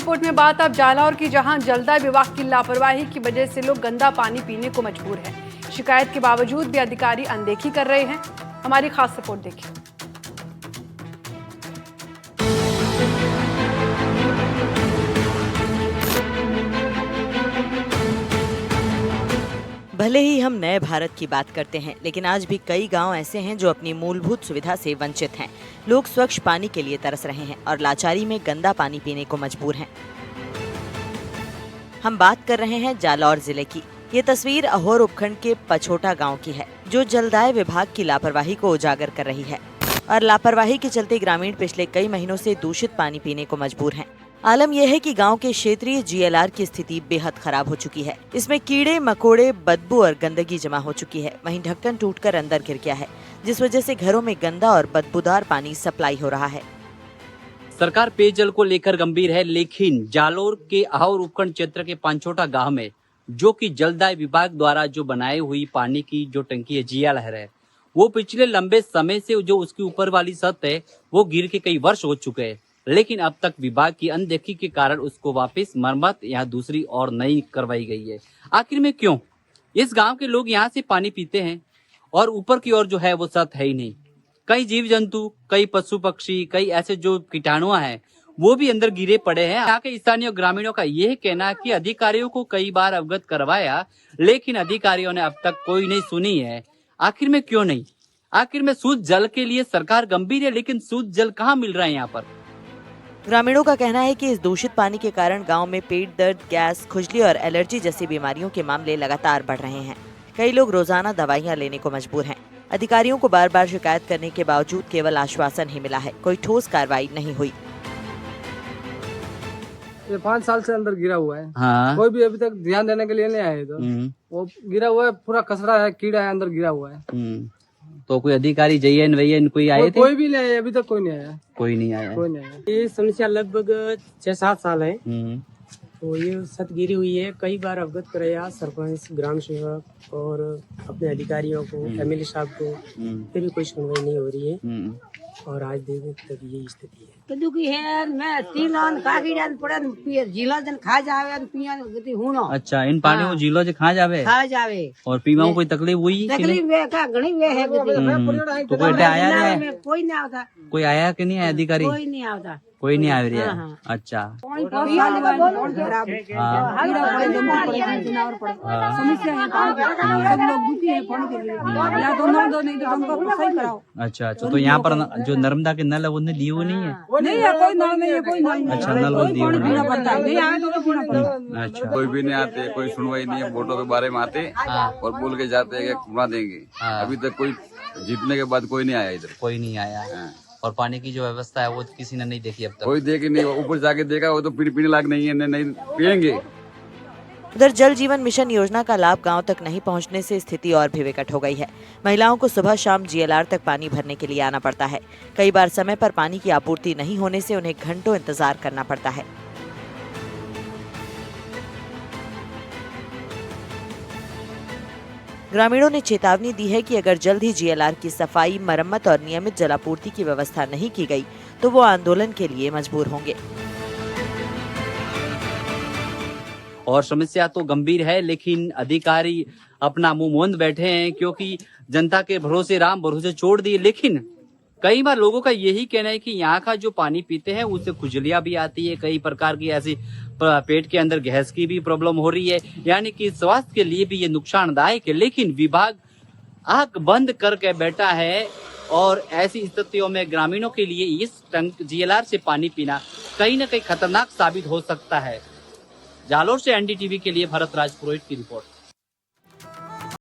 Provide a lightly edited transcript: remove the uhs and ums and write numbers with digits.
Report में बात अब जालौर की, जहां जलदाय विभाग की लापरवाही की वजह से लोग गंदा पानी पीने को मजबूर हैं। शिकायत के बावजूद भी अधिकारी अनदेखी कर रहे हैं। हमारी खास रिपोर्ट देखिए। भले ही हम नए भारत की बात करते हैं, लेकिन आज भी कई गांव ऐसे हैं जो अपनी मूलभूत सुविधा से वंचित हैं। लोग स्वच्छ पानी के लिए तरस रहे हैं और लाचारी में गंदा पानी पीने को मजबूर हैं। हम बात कर रहे हैं जालौर जिले की। ये तस्वीर अहोर उपखंड के पछोटा गांव की है, जो जलदाय विभाग की लापरवाही को उजागर कर रही है। और लापरवाही के चलते ग्रामीण पिछले कई महीनों से दूषित पानी पीने को मजबूर हैं। आलम यह है कि गांव के क्षेत्रीय जीएलआर की स्थिति बेहद खराब हो चुकी है। इसमें कीड़े मकोड़े, बदबू और गंदगी जमा हो चुकी है। वहीं ढक्कन टूटकर अंदर गिर गया है, जिस वजह से घरों में गंदा और बदबूदार पानी सप्लाई हो रहा है। सरकार पेयजल को लेकर गंभीर है, लेकिन जालौर के अहोर उपखंड क्षेत्र के पांचोटा गांव में जो कि जलदाय विभाग द्वारा जो बनाई हुई पानी की जो टंकी है जीएलआर है, वो पिछले लंबे समय से जो उसकी ऊपर वाली सतह है वो गिर के कई वर्ष हो चुके हैं, लेकिन अब तक विभाग की अनदेखी के कारण उसको वापस मरम्मत या दूसरी और नई करवाई गई है। आखिर में क्यों? इस गांव के लोग यहाँ से पानी पीते हैं और ऊपर की ओर जो है वो सतह है ही नहीं। कई जीव जंतु, कई पशु पक्षी, कई ऐसे जो कीटाणु हैं वो भी अंदर गिरे पड़े हैं। यहाँ के स्थानीय ग्रामीणों का यह कहना है कि अधिकारियों को कई बार अवगत करवाया, लेकिन अधिकारियों ने अब तक कोई नहीं सुनी है। आखिर में क्यों नहीं? आखिर में शुद्ध जल के लिए सरकार गंभीर है, लेकिन शुद्ध जल कहाँ मिल रहा है यहाँ पर? ग्रामीणों का कहना है कि इस दूषित पानी के कारण गांव में पेट दर्द, गैस, खुजली और एलर्जी जैसी बीमारियों के मामले लगातार बढ़ रहे हैं। कई लोग रोजाना दवाइयां लेने को मजबूर हैं। अधिकारियों को बार बार शिकायत करने के बावजूद केवल आश्वासन ही मिला है, कोई ठोस कार्रवाई नहीं हुई। ये 5 साल से अंदर गिरा हुआ है। हाँ। कोई भी अभी तक ध्यान देने के लिए नहीं आए। तो वो गिरा हुआ है, पूरा कचरा है, कीड़ा है, अंदर गिरा हुआ है। तो कोई अधिकारी जयन वैयन कोई आए थे? कोई भी नहीं आया, अभी तक कोई नहीं आया। कोई नहीं आया। कोई नहीं आया। ये समस्या लगभग 6-7 साल है। तो ये सत गिरी हुई है। कई बार अवगत कराया सरपंच, ग्राम सेवक और अपने अधिकारियों को, एमएलए साहब को, फिर भी कोई सुनवाई नहीं हो रही है। और आज देखें तक ये स्थिति है। दुखी है। मैं 3 आन काकी जान पड़े जिला जन खा जावे पियान गति हुनो। अच्छा, इन पानी को जिलो जे खा जावे और पीवा में कोई तकलीफ हुई? तकलीफ वे का घणी वे है गति। तो कोई आया नहीं? कोई नहीं आता। कोई आया कि नहीं आया अधिकारी? कोई नहीं आता। कोई नहीं आ रहा है। अच्छा। अच्छा, तो यहाँ पर जो नर्मदा के नल है वो दिए हुए नहीं है? कोई नल नहीं है, कोई नल। अच्छा, नल वो दिए हुए नहीं। अच्छा, कोई भी नहीं आते, कोई सुनवाई नहीं है। वोटों के बारे में आते और बोल के जाते हैं कि घुमा देंगे। अभी तक कोई जीतने के बाद कोई नहीं आया इधर। कोई नहीं आया। और पानी की जो व्यवस्था है वो किसी ने नहीं देखी अब तक? कोई देखे नहीं। ऊपर जाके देखा वो तो पीने लायक नहीं है, नहीं पियेंगे। उधर जल जीवन मिशन योजना का लाभ गांव तक नहीं पहुंचने से स्थिति और भी विकट हो गई है। महिलाओं को सुबह शाम जीएलआर तक पानी भरने के लिए आना पड़ता है। कई बार समय पर पानी की आपूर्ति नहीं होने से उन्हें घंटों इंतजार करना पड़ता है। ग्रामीणों ने चेतावनी दी है कि अगर जल्द ही जीएलआर की सफाई, मरम्मत और नियमित जलापूर्ति की व्यवस्था नहीं की गई तो वो आंदोलन के लिए मजबूर होंगे। और समस्या तो गंभीर है, लेकिन अधिकारी अपना मुंह मोंद बैठे हैं, क्योंकि जनता के भरोसे राम भरोसे छोड़ दिए। लेकिन कई बार लोगों का यही कहना है कि यहाँ का जो पानी पीते हैं उससे खुजलियां भी आती है, कई प्रकार की ऐसी पेट के अंदर गैस की भी प्रॉब्लम हो रही है, यानी कि स्वास्थ्य के लिए भी ये नुकसानदायक है। लेकिन विभाग आंख बंद करके बैठा है और ऐसी स्थितियों में ग्रामीणों के लिए इस जीएलआर से पानी पीना कहीं न कहीं खतरनाक साबित हो सकता है। जालौर से एनडीटीवी के लिए भरत राज पुरोहित की रिपोर्ट।